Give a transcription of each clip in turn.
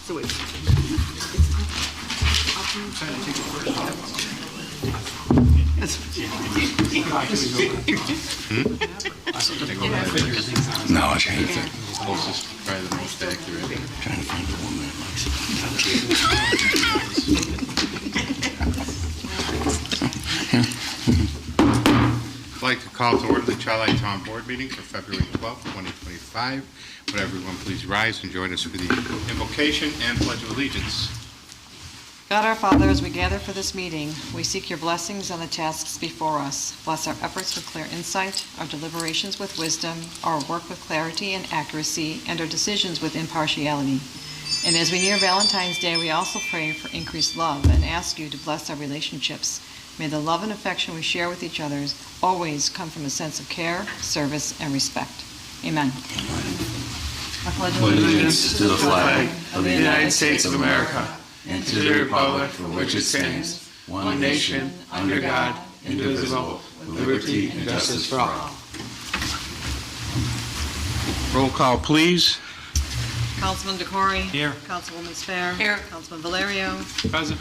So wait. No, I can't think. Closest, probably the most accurate. Trying to find a woman that likes I'd like to call to order the Chi-Li Town Board meeting for February 12th, 2025. Would everyone please rise and join us for the invocation and pledge of allegiance. God our Father, as we gather for this meeting, we seek your blessings on the tasks before us. Bless our efforts with clear insight, our deliberations with wisdom, our work with clarity and accuracy, and our decisions with impartiality. And as we near Valentine's Day, we also pray for increased love and ask you to bless our relationships. May the love and affection we share with each other always come from a sense of care, service, and respect. Amen. I pledge allegiance to the flag of the United States of America and to the republic for which it stands, one nation, under God, indivisible, with liberty and justice for all. Roll call, please. Councilman DeCory. Here. Councilwoman Spare. Here. Councilman Valerio. Present.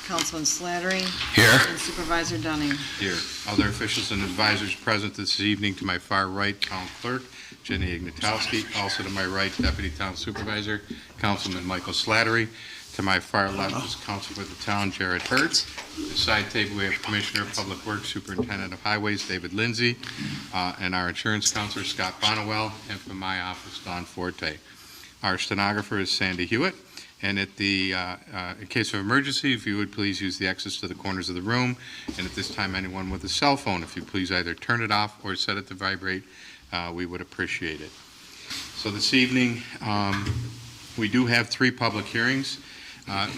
Councilman Slattery. Here. And Supervisor Dunning. Here. Other officials and advisors present this evening: to my far right, Town Clerk Jenny Ignatowski. Also to my right, Deputy Town Supervisor Councilman Michael Slattery. To my far left is Council for the Town Jared Hertz. At the side table, we have Commissioner of Public Works, Superintendent of Highways David Lindsay, and our Insurance Counselor Scott Bonnewell, and from my office, Don Forte. Our stenographer is Sandy Hewitt. And in case of emergency, if you would please use the exits to the corners of the room. And at this time, anyone with a cell phone, if you please either turn it off or set it to vibrate, we would appreciate it. So this evening, we do have 3 public hearings.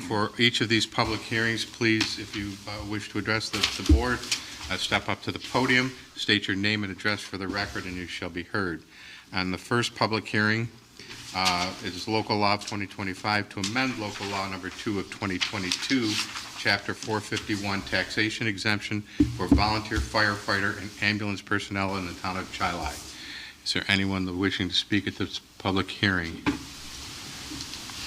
For each of these public hearings, please, if you wish to address the board, step up to the podium, state your name and address for the record, and you shall be heard. On the first public hearing, it is Local Law of 2025 to amend Local Law Number 2 of 2022, Chapter 451, Taxation Exemption for Volunteer Firefighter and Ambulance Personnel in the Town of Chi-Li. Is there anyone wishing to speak at this public hearing?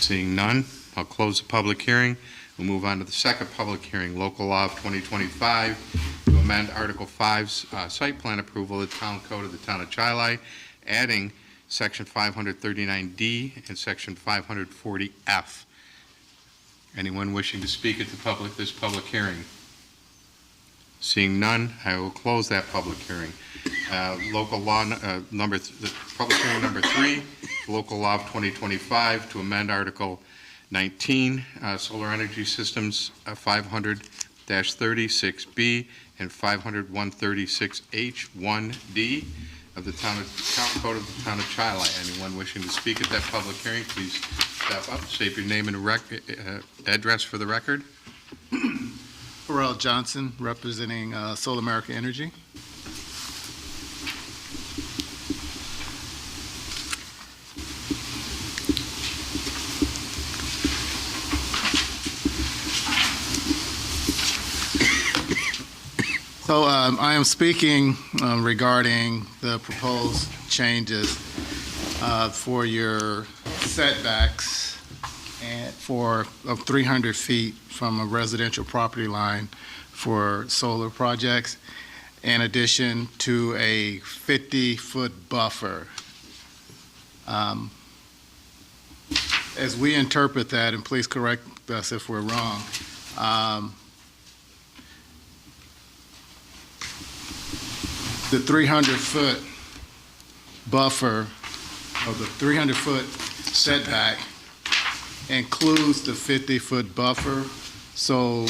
Seeing none, I'll close the public hearing. We'll move on to the second public hearing, Local Law of 2025 to amend Article 5's site plan approval of the Town Code of the Town of Chi-Li, adding Section 539D and Section 540F. Anyone wishing to speak at this public hearing? Seeing none, I will close that public hearing. Local law public hearing number 3, Local Law of 2025 to amend Article 19, Solar Energy Systems 500-36B and 500-136H1D of the Town Code of the Town of Chi-Li. Anyone wishing to speak at that public hearing, please step up, state your name and address for the record. Pharrell Johnson, representing Solar America Energy. So I am speaking regarding the proposed changes for your setbacks and of 300 feet from a residential property line for solar projects, in addition to a 50-foot buffer. As we interpret that, and please correct us if we're wrong, the 300-foot buffer, or the 300-foot setback, includes the 50-foot buffer. So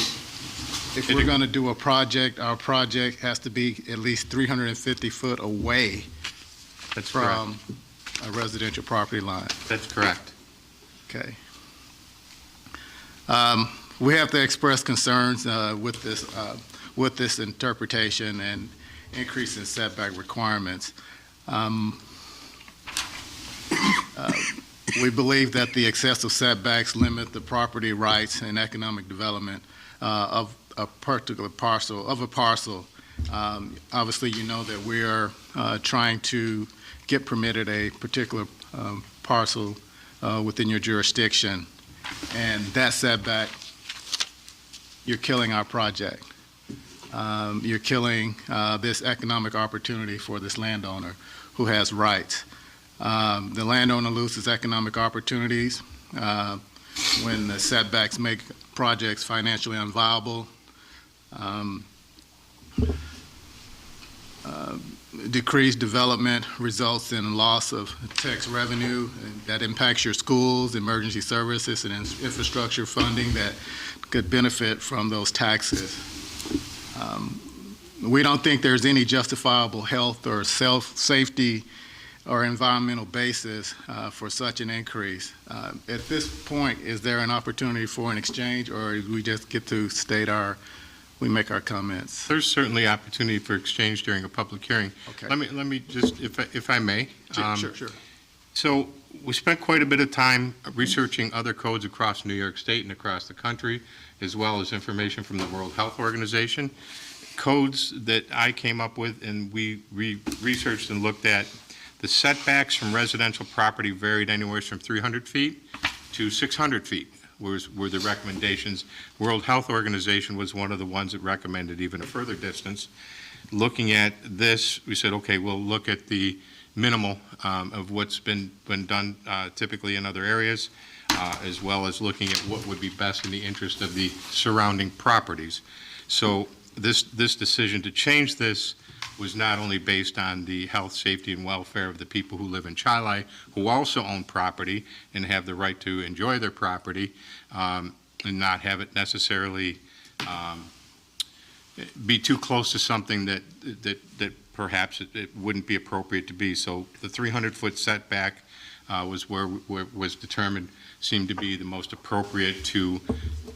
if we're going to do a project, our project has to be at least 350 foot away from a residential property line. That's correct. Okay. We have to express concerns with this interpretation and increase in setback requirements. We believe that the excessive setbacks limit the property rights and economic development of a particular parcel. Obviously, you know that we are trying to get permitted a particular parcel within your jurisdiction. and that setback, you're killing our project. You're killing this economic opportunity for this landowner who has rights. The landowner loses economic opportunities when the setbacks make projects financially unviable. Decreased development results in loss of tax revenue that impacts your schools, emergency services, and infrastructure funding that could benefit from those taxes. We don't think there's any justifiable health or safety or environmental basis for such an increase. At this point, is there an opportunity for an exchange, or we just get to we make our comments? There's certainly opportunity for exchange during a public hearing. Okay. Let me just, if I may. Sure. So we spent quite a bit of time researching other codes across New York State and across the country, as well as information from the World Health Organization. Codes that I came up with and we researched and looked at, the setbacks from residential property varied anywhere from 300 feet to 600 feet were the recommendations. World Health Organization was one of the ones that recommended even a further distance. Looking at this, we said, okay, we'll look at the minimal of what's been done typically in other areas, as well as looking at what would be best in the interest of the surrounding properties. So this decision to change this was not only based on the health, safety, and welfare of the people who live in Chili, who also own property and have the right to enjoy their property, and not have it necessarily be too close to something that perhaps it wouldn't be appropriate to be. So the 300-foot setback was where was determined, seemed to be the most appropriate to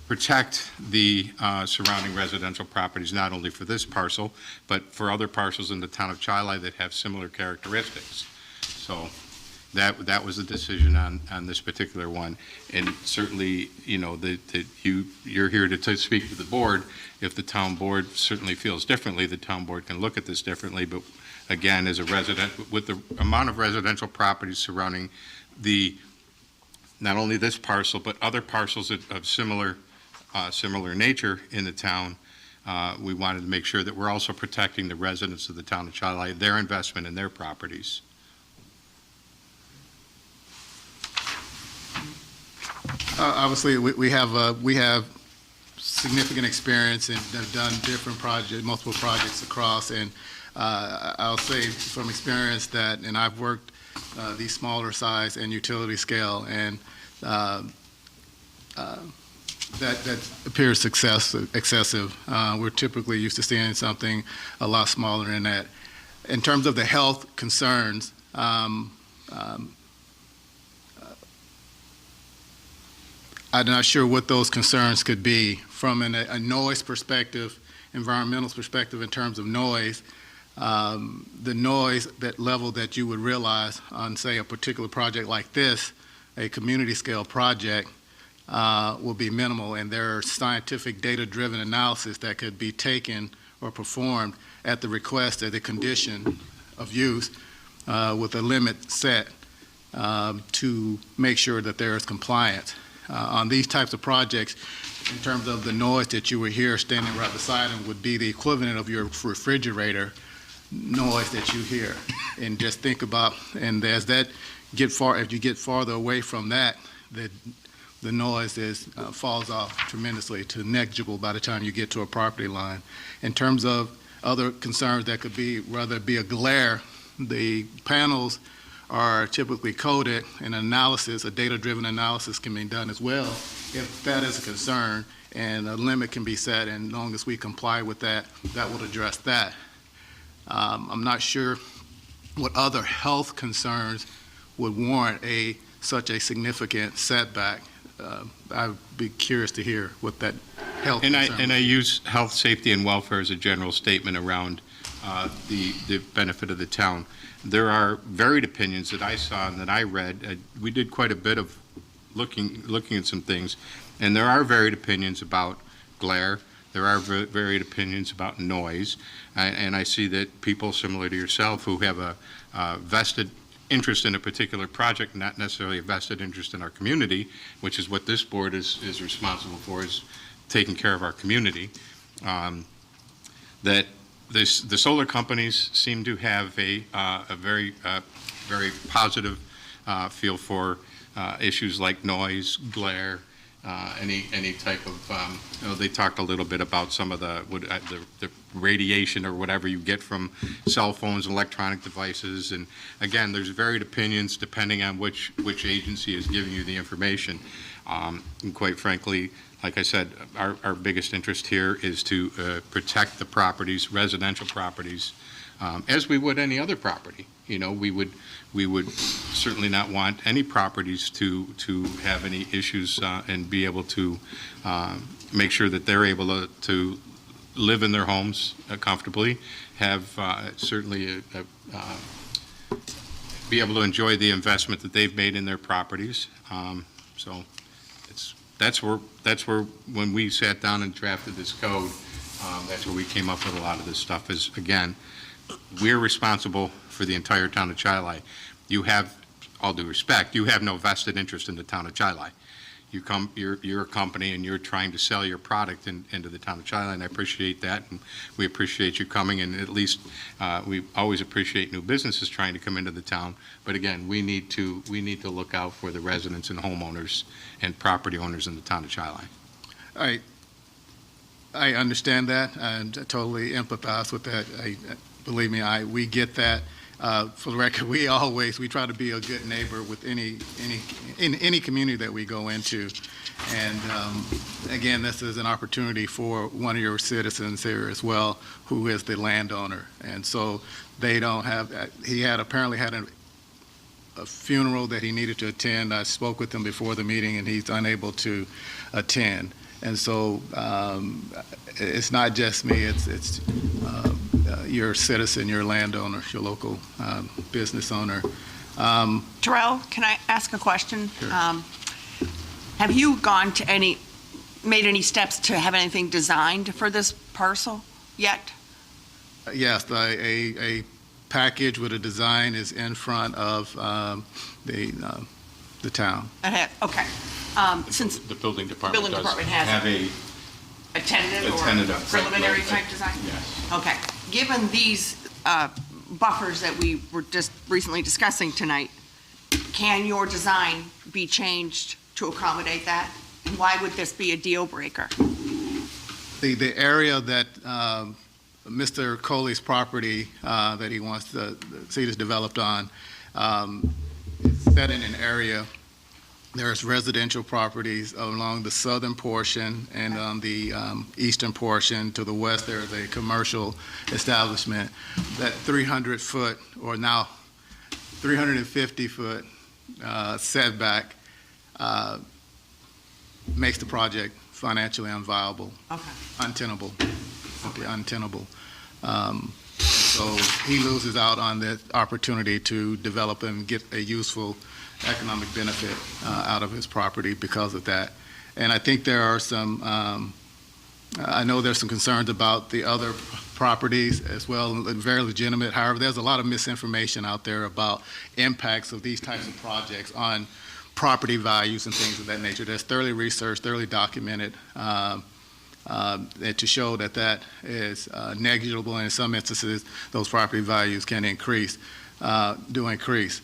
protect the surrounding residential properties, not only for this parcel, but for other parcels in the town of Chili that have similar characteristics. So that was the decision on this particular one. And certainly, you know, you're here to speak to the board. If the town board certainly feels differently, the town board can look at this differently. But again, as a resident, with the amount of residential properties surrounding not only this parcel, but other parcels of similar nature in the town, we wanted to make sure that we're also protecting the residents of the town of Chili, their investment in their properties. Obviously, we have significant experience and have done different projects, multiple projects across, and I'll say from experience that, and I've worked these smaller size and utility scale, and that appears excessive. We're typically used to seeing something a lot smaller than that. In terms of the health concerns, I'm not sure what those concerns could be from a noise perspective, environmental perspective in terms of noise. The noise, that level that you would realize on, say, a particular project like this, a community scale project, will be minimal, and there are scientific data-driven analysis that could be taken or performed at the request of the condition of use with a limit set to make sure that there is compliance. On these types of projects, in terms of the noise that you would hear standing right beside them, would be the equivalent of your refrigerator noise that you hear. And just think about, and as you get farther away from that, the noise falls off tremendously to negligible by the time you get to a property line. In terms of other concerns that could be, whether it be a glare, the panels are typically coded, and a data-driven analysis can be done as well if that is a concern, and a limit can be set, and as long as we comply with that, that will address that. I'm not sure what other health concerns would warrant such a significant setback. I'd be curious to hear what that health concern. And I use health, safety, and welfare as a general statement around the benefit of the town. There are varied opinions that I saw and that I read. We did quite a bit of looking at some things, and there are varied opinions about glare. There are varied opinions about noise, and I see that people similar to yourself who have a vested interest in a particular project, not necessarily a vested interest in our community, which is what this board is responsible for, is taking care of our community, that the solar companies seem to have a very positive feel for issues like noise, glare, any type of, they talked a little bit about some of the radiation or whatever you get from cell phones and electronic devices. And again, there's varied opinions depending on which agency is giving you the information. And quite frankly, like I said, our biggest interest here is to protect the properties, residential properties, as we would any other property. You know, we would certainly not want any properties to have any issues and be able to make sure that they're able to live in their homes comfortably, have certainly be able to enjoy the investment that they've made in their properties. So that's where when we sat down and drafted this code, that's where we came up with a lot of this stuff. Is again, we're responsible for the entire town of Chi-Li. You have, all due respect, you have no vested interest in the town of Chi-Li. You're a company and you're trying to sell your product into the town of Chi-Li, and I appreciate that. And we appreciate you coming, and at least we always appreciate new businesses trying to come into the town. But again, we need to look out for the residents and homeowners and property owners in the town of Chi-Li. I understand that and totally empathize with that. Believe me, we get that. For the record, we try to be a good neighbor with any community that we go into. And again, this is an opportunity for one of your citizens here as well, who is the landowner. And so they don't have, he apparently had a funeral that he needed to attend. I spoke with him before the meeting and he's unable to attend. And so it's not just me, it's your citizen, your landowner, your local business owner. Terrell, can I ask a question? Sure. Have you made any steps to have anything designed for this parcel yet? Yes, a package with a design is in front of the town. Okay. Since The building department has have a tentative or tentative preliminary type design? Yes. Okay. Given these buffers that we were just recently discussing tonight, can your design be changed to accommodate that? And why would this be a deal breaker? The area that Mr. Coley's property that he wants to see this developed on is set in an area. There's residential properties along the southern portion, and on the eastern portion to the west there is a commercial establishment. That 300-foot or now 350-foot setback makes the project financially unviable, Okay. untenable. Untenable. So he loses out on the opportunity to develop and get a useful economic benefit out of his property because of that. And I think there are some, I know there's some concerns about the other properties as well, very legitimate. However, there's a lot of misinformation out there about impacts of these types of projects on property values and things of that nature. That's thoroughly researched, thoroughly documented, to show that that is negligible, and in some instances, those property values can increase, do increase.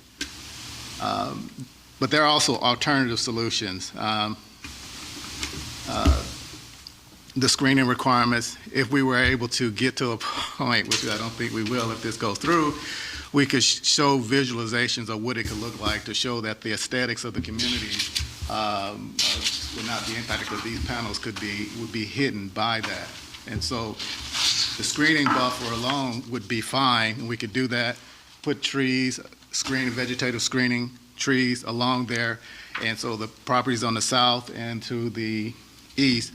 But there are also alternative solutions. The screening requirements, if we were able to get to a point, which I don't think we will if this goes through, we could show visualizations of what it could look like to show that the aesthetics of the community would not be impacted, because these panels would be hidden by that. And so the screening buffer alone would be fine, and we could do that, put trees, vegetative screening, trees along there, and so the properties on the south and to the east,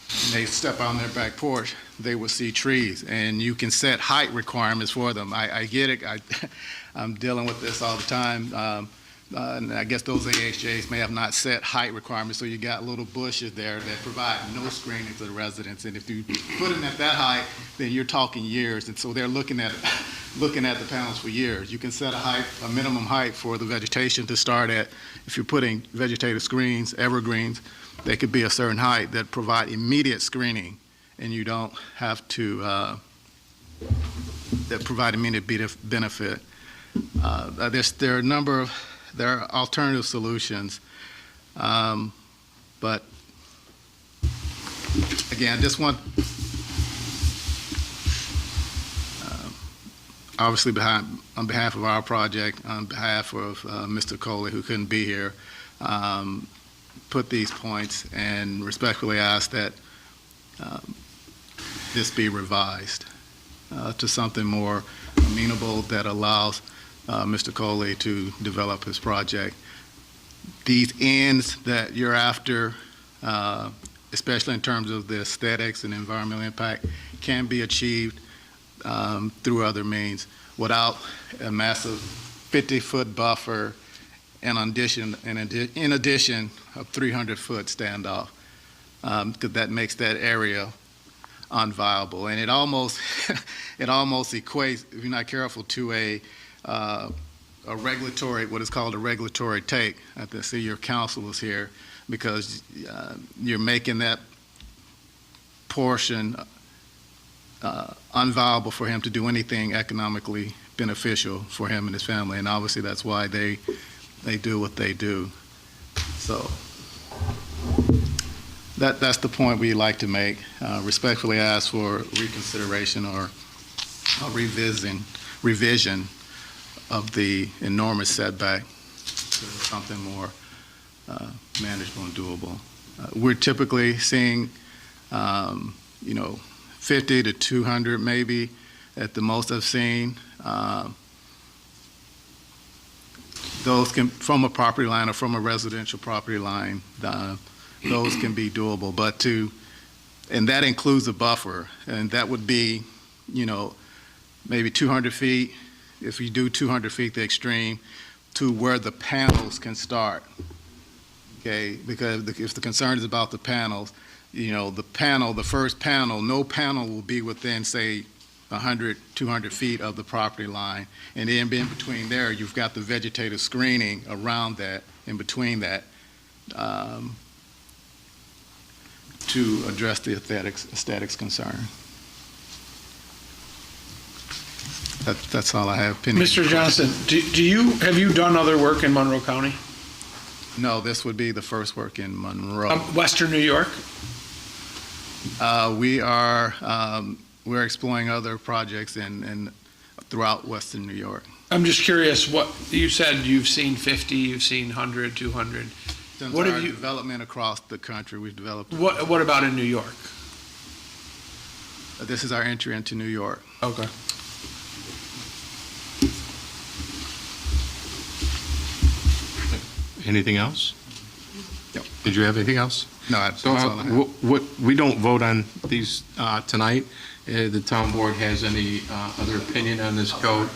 when they step on their back porch, they will see trees, and you can set height requirements for them. I get it. I'm dealing with this all the time. And I guess those AHJs may have not set height requirements, so you got little bushes there that provide no screening to the residents. And if you put it at that height, then you're talking years. And so they're looking at looking at the panels for years. You can set a minimum height for the vegetation to start at. If you're putting vegetative screens, evergreens, they could be a certain height that provide immediate screening, and you don't have to, that provide immediate benefit. There are alternative solutions, but again, just want, obviously on behalf of our project, on behalf of Mr. Coley, who couldn't be here, put these points and respectfully ask that this be revised to something more amenable that allows Mr. Coley to develop his project. These ends that you're after, especially in terms of the aesthetics and environmental impact, can be achieved through other means without a massive 50-foot buffer and in addition a 300-foot standoff, because that makes that area unviable. And it almost equates, if you're not careful, to a regulatory, what is called a regulatory take. I see your counsel is here, because you're making that portion unviable for him to do anything economically beneficial for him and his family, and obviously that's why they do what they do. So that's the point we like to make. Respectfully ask for reconsideration or a revision of the enormous setback to something more manageable and doable. We're typically seeing, 50 to 200 maybe at the most I've seen. Those can, from a property line or from a residential property line, those can be doable. But and that includes a buffer, and that would be, maybe 200 feet, if you do 200 feet, the extreme, to where the panels can start. Okay, because if the concern is about the panels, the first panel, no panel will be within, say, 100, 200 feet of the property line. And then in between there, you've got the vegetative screening around that, in between that, to address the aesthetics concern. That's all I have. Penny. Mr. Johnson, have you done other work in Monroe County? No, this would be the first work in Monroe. Western New York? We're exploring other projects in throughout Western New York. I'm just curious, what you said, you've seen 50, you've seen 100, 200. Since What our have you, development across the country, we've developed. what about in New York? This is our entry into New York. Okay. Anything else? Yep. Did you have anything else? No, that's So all I have. we don't vote on these tonight. The town board has any other opinion on this code?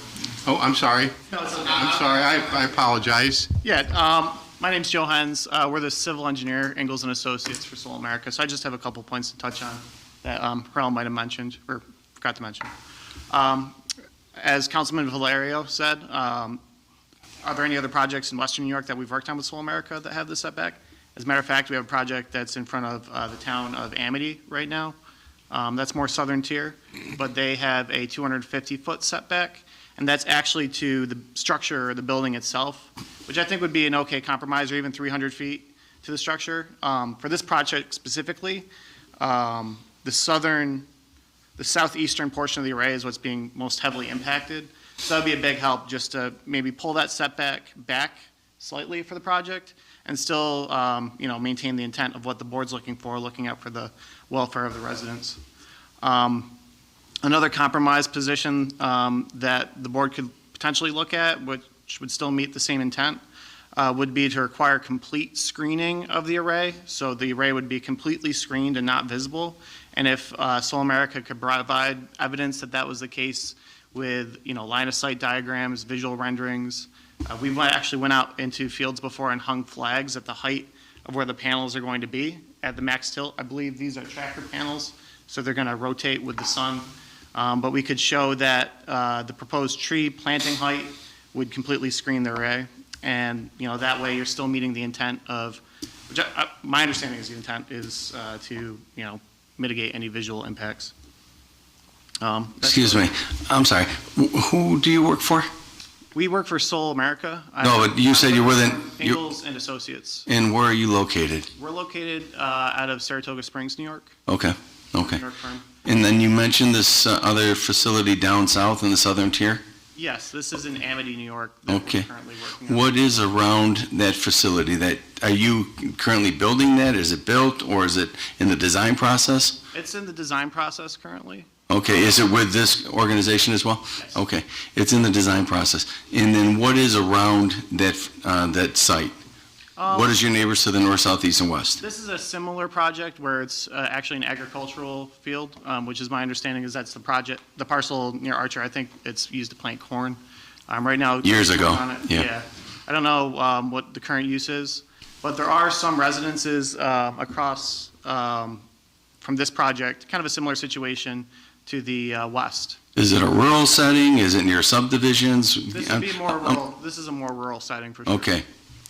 Oh, I'm sorry. I'm sorry. I apologize. Yeah, my name's Joe Hens. We're the civil engineer, Ingalls and Associates for Soul America. So I just have a couple points to touch on that Carl might have mentioned or forgot to mention. As Councilman Valerio said, are there any other projects in Western New York that we've worked on with Soul America that have this setback? As a matter of fact, we have a project that's in front of the town of Amity right now. That's more southern tier, but they have a 250-foot setback, and that's actually to the structure or the building itself, which I think would be an okay compromise, or even 300 feet to the structure. For this project specifically, the southeastern portion of the array is what's being most heavily impacted. So that'd be a big help just to maybe pull that setback back slightly for the project and still, maintain the intent of what the board's looking for, looking out for the welfare of the residents. Another compromise position that the board could potentially look at, which would still meet the same intent, would be to require complete screening of the array. So the array would be completely screened and not visible. And if Soul America could provide evidence that that was the case with, line of sight diagrams, visual renderings. We actually went out into fields before and hung flags at the height of where the panels are going to be at the max tilt. I believe these are tracker panels, so they're going to rotate with the sun But we could show that the proposed tree planting height would completely screen the array. And, that way you're still meeting the intent of, my understanding is the intent is to, mitigate any visual impacts. That's Excuse me, I'm sorry. Who do you work for? We work for Soul America. No, but you said you're within, Ingalls and Associates. and where are you located? We're located out of Saratoga Springs, New York. Okay, okay. New York firm. And then you mentioned this other facility down south in the southern tier? Yes, this is in Amity, New York. That we're Okay. currently working on. What is around that facility? Are you currently building that? Is it built, or is it in the design process? It's in the design process currently. Okay, is it with this organization as well? Yes. Okay, it's in the design process. And then what is around that site? What is your neighbors to the north, south, east, and west? This is a similar project where it's actually an agricultural field, which is my understanding is that's the parcel near Archer. I think it's used to plant corn. Right now. Years ago, on it. yeah. I don't know what the current use is, but there are some residences across from this project, kind of a similar situation to the west. Is it a rural setting? Is it near subdivisions? This would be more rural. This is a more rural setting for sure. Okay,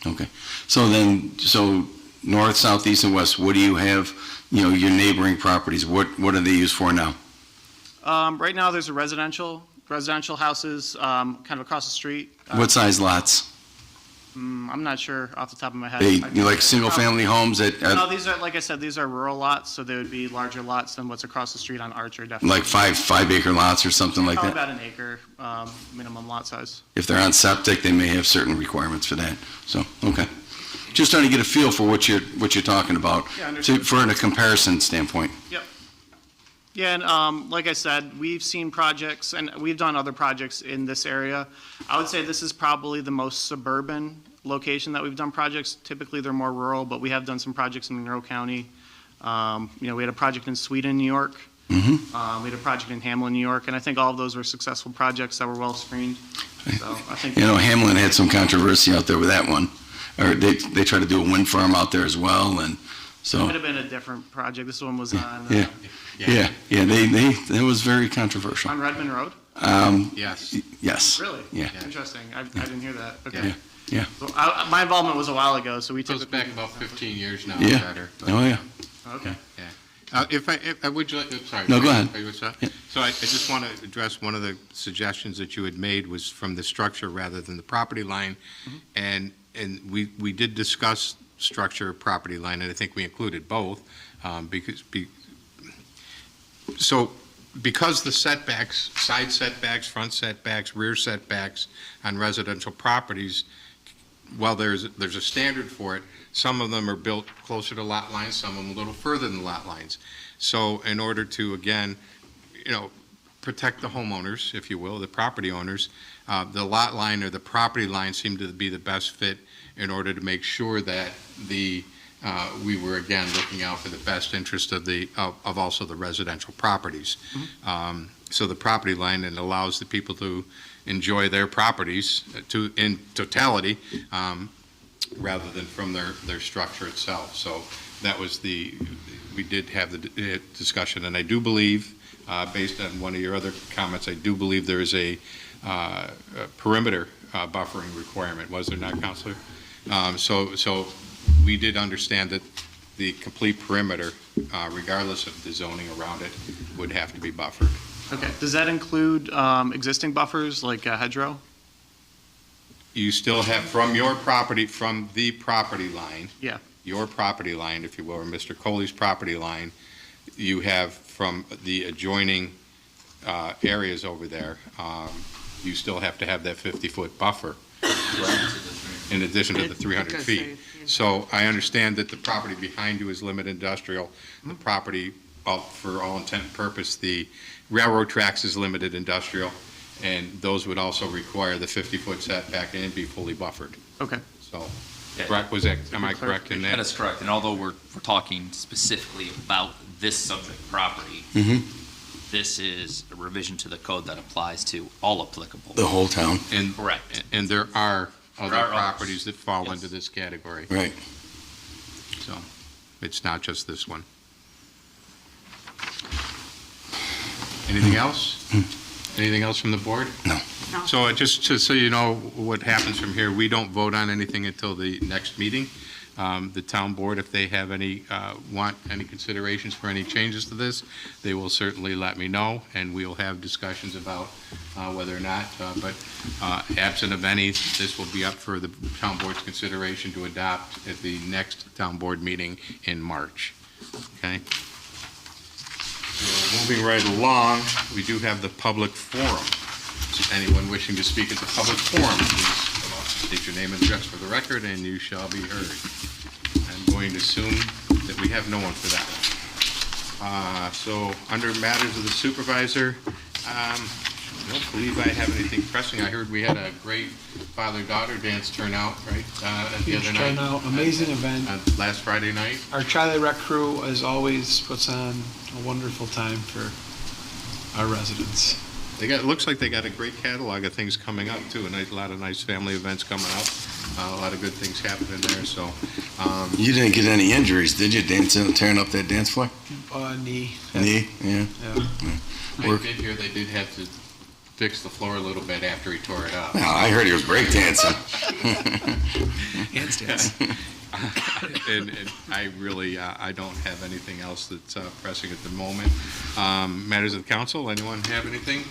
okay. So north, south, east, and west, what do you have, your neighboring properties? What are they used for now? Right now, there's a residential houses kind of across the street. What size lots? I'm not sure off the top of my head. You like single-family homes that, No, these are, like I said, these are rural lots, so they would be larger lots than what's across the street on Archer, definitely. like 5-acre lots or something like Probably that? about an acre minimum lot size. If they're on septic, they may have certain requirements for that. So, okay. Just trying to get a feel for what you're talking about, Yeah, understood. for a comparison standpoint. Yeah, and like I said, we've seen projects, and we've done other projects in this area. I would say this is probably the most suburban location that we've done projects. Typically, they're more rural, but we have done some projects in Monroe County. We had a project in Sweden, New York. Mm-hmm. We had a project in Hamlin, New York, and I think all of those were successful projects that were well screened. So I think. Hamlin had some controversy out there with that one. Or they tried to do a wind farm out there as well, and It so, might have been a different project. This one was on, yeah, that was very controversial. on Redmond Road? Yes. Yes. Really? Yeah. Interesting. I didn't hear that. Okay. Yeah. So my involvement was a while ago, so we Goes typically. back about 15 years now, Yeah. better. Oh, yeah. Okay. If I would, sorry. No, go ahead. What's that? Yeah. So I just want to address one of the suggestions that you had made was from the structure rather than the property line. And we did discuss structure, property line, and I think we included both, because the setbacks, side setbacks, front setbacks, rear setbacks on residential properties, while there's a standard for it, some of them are built closer to lot lines, some of them a little further than lot lines. So in order to, again, protect the homeowners, if you will, the property owners, the lot line or the property line seemed to be the best fit in order to make sure that we were, again, looking out for the best interest of also the residential properties. So the property line, it allows the people to enjoy their properties in totality, rather than from their structure itself. So that was we did have the discussion, and I do believe, based on one of your other comments, I do believe there is a perimeter buffering requirement, was there not, Counselor? So we did understand that the complete perimeter, regardless of the zoning around it, would have to be buffered. Okay. Does that include existing buffers like hedgerow? You still have from the property line. Yeah. Your property line, if you will, or Mr. Coley's property line, you have from the adjoining areas over there, you still have to have that 50-foot buffer in addition to the 300 feet. So I understand that the property behind you is limited industrial. The property, for all intent and purpose, the railroad tracks is limited industrial, and those would also require the 50-foot setback and be fully buffered. Okay. So, Yeah. correct, am I correct in That that? is correct, and although we're talking specifically about this subject property, this is a revision to the code that applies to all applicable. The whole town, And, Correct. and there are other are others. properties that fall Yes. into this category, right. so it's not just this one. Anything else? Anything else from the board? No. No. So just so you know what happens from here, we don't vote on anything until the next meeting. The town board, if they have want any considerations for any changes to this, they will certainly let me know, and we will have discussions about whether or not, but absent of any, this will be up for the town board's consideration to adopt at the next town board meeting in March. Okay? So moving right along, we do have the public forum. Anyone wishing to speak at the public forum, please come up, state your name and address for the record, and you shall be heard. I'm going to assume that we have no one for that one. So, under matters of the supervisor, I don't believe I have anything pressing. I heard we had a great father-daughter dance turnout, right, the Huge other night? turnout, amazing event. Last Friday night? Our Charlie Rec crew, as always, puts on a wonderful time for our residents. It looks like they got a great catalog of things coming up, too. A lot of nice family events coming up. A lot of good things happening there, so. You didn't get any injuries, did you, tearing up that dance floor? Knee. Knee? Yeah. Yeah. I did hear they did have to fix the floor a little bit after he tore it up. No, I heard he was breakdancing. Handstands. And I really, I don't have anything else that's pressing at the moment. Matters of the council, anyone have anything?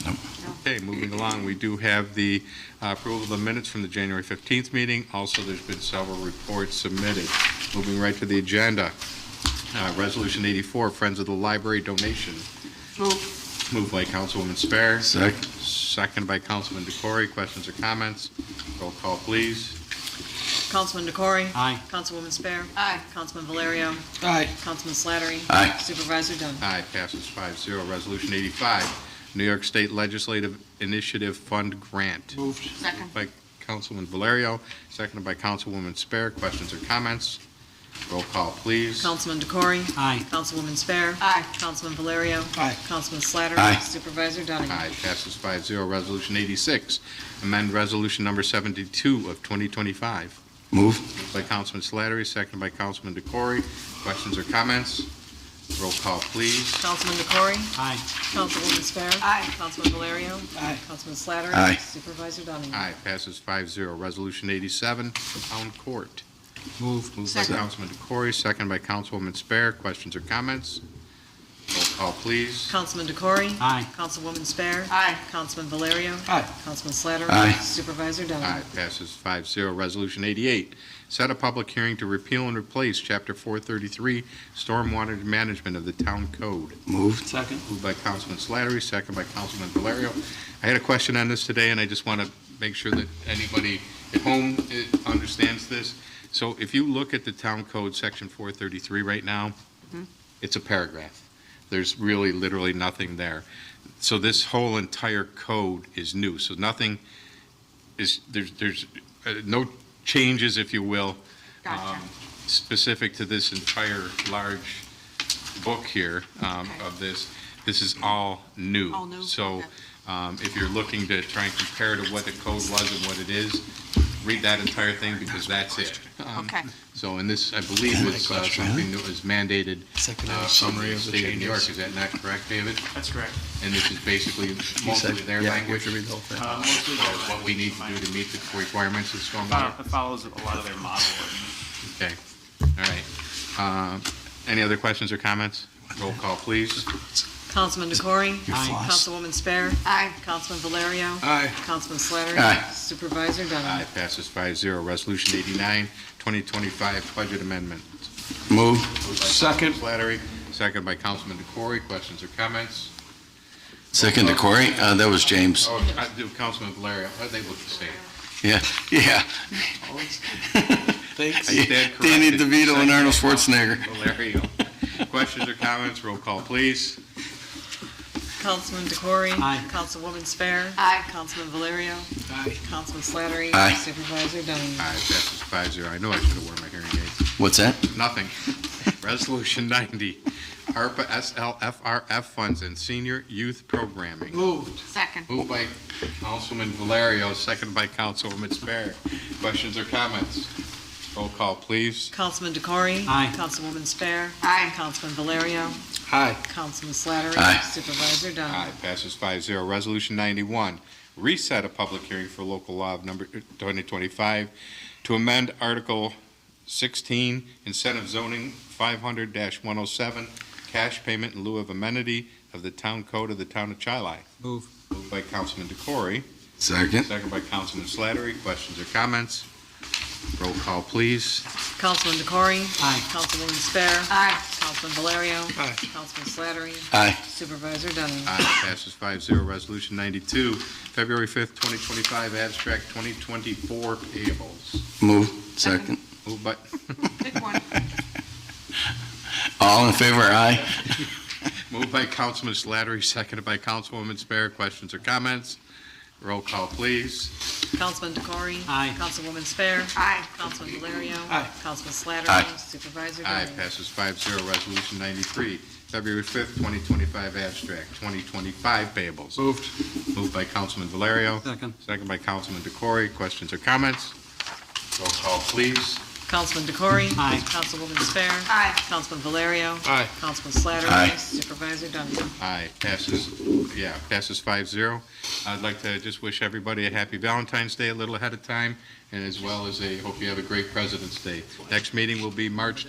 No. Okay, moving along, we do have the approval of the minutes from the January 15th meeting. Also, there's been several reports submitted. Moving right to the agenda. Resolution 84, Friends of the Library donation. Moved by Councilwoman Spare. Second. Second by Councilman DeCory. Questions or comments? Roll call, please. Councilman DeCory? Aye. Councilwoman Spare? Aye. Councilman Valerio? Aye. Councilman Slattery? Aye. Supervisor Dunn? Aye, passes 5-0. Resolution 85, New York State Legislative Initiative Fund Grant. Moved. Second. By Councilman Valerio, seconded by Councilwoman Spare. Questions or comments? Roll call, please. Councilman DeCory? Aye. Councilwoman Spare? Aye. Councilman Valerio? Aye. Councilman Slattery? Aye. Supervisor Dunn? Aye, passes 5-0. Resolution 86, amend Resolution Number 72 of 2025. Move. Moved by Councilman Slattery, seconded by Councilman DeCory. Questions or comments? Roll call, please. Councilman DeCory? Aye. Councilwoman Spare? Aye. Councilman Valerio? Aye. Councilman Slattery? Aye. Supervisor Dunn? Aye, passes 5-0. Resolution 87, Town Court. Moved. Moved by Second. Councilman DeCory, seconded by Councilwoman Spare. Questions or comments? Roll call, please. Councilman DeCory? Aye. Councilwoman Spare? Aye. Councilman Valerio? Aye. Councilman Slattery? Aye. Supervisor Dunn? Aye, passes 5-0. Resolution 88, set a public hearing to repeal and replace Chapter 433, Stormwater Management of the Town Code. Moved. Second. Moved by Councilman Slattery, second by Councilman Valerio. I had a question on this today, and I just want to make sure that anybody at home understands this. So if you look at the Town Code, Section 433 right now, it's a paragraph. There's really literally nothing there. So this whole entire code is new. So nothing is, there's no changes, if you will, Gotcha. specific to this entire large book here of this. This is all new. All new, So okay. if you're looking to try and compare to what the code was and what it is, read that entire thing because that's it. Okay. So in this, I believe it's something that was mandated Secondary from summary the of the state of New York. changes. Is that not correct, David? That's correct. And this is basically mostly their language, read the whole thing. Mostly what we need to do to meet the requirements of stormwater? It follows a lot of their model ordinance. Okay, all right. Any other questions or comments? Roll call, please. Councilman DeCory? Aye. Councilwoman Spare? Aye. Councilman Valerio? Aye. Councilman Slattery? Aye. Supervisor Dunn? Aye, passes 5-0. Resolution 89, 2025 budget amendment. Move. Second. Slattery, second by Councilman DeCory. Questions or comments? Second to Corey. That was James. Oh, I do Councilman Valerio. They look the same. Yeah. Yeah. Thanks. I stand Danny corrected. DeVito and Arnold Second by Schwarzenegger. Councilman Valerio. Questions or comments? Roll call, please. Councilman DeCory? Aye. Councilwoman Spare? Aye. Councilman Valerio? Aye. Councilman Slattery? Aye. Supervisor Dunn? Aye, passes 5-0. I know I should have worn my hearing aids. What's that? Nothing. Resolution 90, ARPA SLFRF funds and senior youth programming. Moved. Second. Moved by Councilman Valerio, second by Councilwoman Spare. Questions or comments? Roll call, please. Councilman DeCory? Aye. Councilwoman Spare? Aye. Councilman Valerio? Aye. Councilman Slattery. Aye. Supervisor Dunn. Aye, passes 5-0. Resolution 91, reset a public hearing for local law of number 2025 to amend Article 16, incentive zoning 500-107, cash payment in lieu of amenity of the town code of the town of Chi-Lai. Move. Moved by Councilman DeCory, Second. second by Councilman Slattery. Questions or comments? Roll call, please. Councilman DeCory. Aye. Councilwoman Spare. Aye. Councilman Valerio. Aye. Councilman Slattery. Aye. Supervisor Dunning. Aye, passes 5-0. Resolution 92, February 5th, 2025, abstract 2024 payables. Move. Second. Moved by, Pick one. All in favor, aye. moved by Councilman Slattery, seconded by Councilwoman Spare. Questions or comments? Roll call, please. Councilman DeCory. Aye. Councilwoman Spare. Aye. Councilman Valerio. Aye. Councilman Slattery. Aye. Supervisor Aye, Dunning. passes 5-0. Resolution 93, February 5th, 2025, abstract 2025 payables. Moved. Moved by Councilman Valerio, Second. second by Councilman DeCory. Questions or comments? Roll call, please. Councilman DeCory. Aye. Councilwoman Spare. Aye. Councilman Valerio. Aye. Councilman Slattery. Aye. Supervisor Dunning. Aye, passes 5-0. I'd like to just wish everybody a happy Valentine's Day a little ahead of time, and as well as hope you have a great President's Day. Next meeting will be March